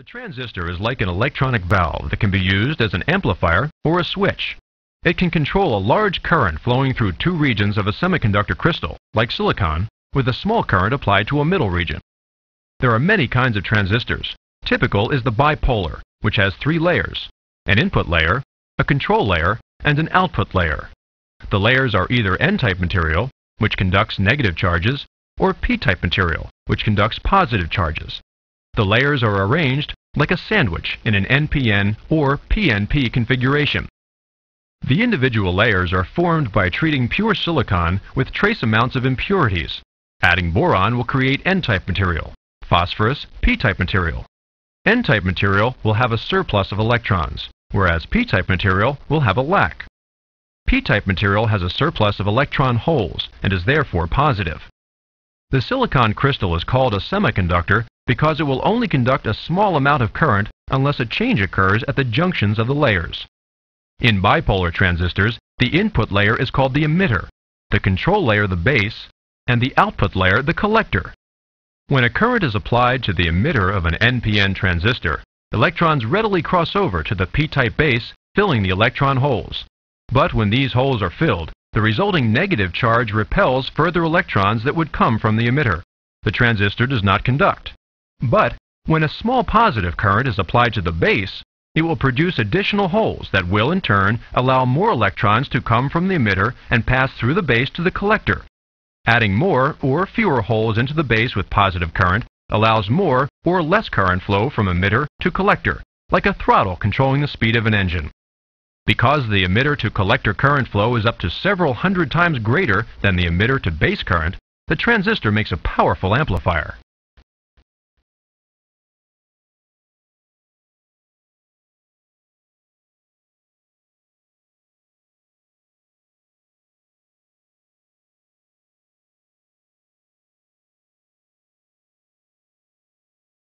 The transistor is like an electronic valve that can be used as an amplifier or a switch. It can control a large current flowing through two regions of a semiconductor crystal, like silicon, with a small current applied to a middle region. There are many kinds of transistors. Typical is the bipolar, which has three layers: an input layer, a control layer, and an output layer. The layers are either N-type material, which conducts negative charges, or P-type material, which conducts positive charges. The layers are arranged like a sandwich in an NPN or PNP configuration. The individual layers are formed by treating pure silicon with trace amounts of impurities. Adding boron will create N-type material, phosphorus P-type material. N-type material will have a surplus of electrons, whereas P-type material will have a lack. P-type material has a surplus of electron holes and is therefore positive. The silicon crystal is called a semiconductor because it will only conduct a small amount of current unless a change occurs at the junctions of the layers. In bipolar transistors, the input layer is called the emitter, the control layer the base, and the output layer the collector. When a current is applied to the emitter of an NPN transistor, electrons readily cross over to the P-type base, filling the electron holes. But when these holes are filled, the resulting negative charge repels further electrons that would come from the emitter. The transistor does not conduct. But when a small positive current is applied to the base, it will produce additional holes that will, in turn, allow more electrons to come from the emitter and pass through the base to the collector. Adding more or fewer holes into the base with positive current allows more or less current flow from emitter to collector, like a throttle controlling the speed of an engine. Because the emitter to collector current flow is up to several hundred times greater than the emitter to base current, the transistor makes a powerful amplifier.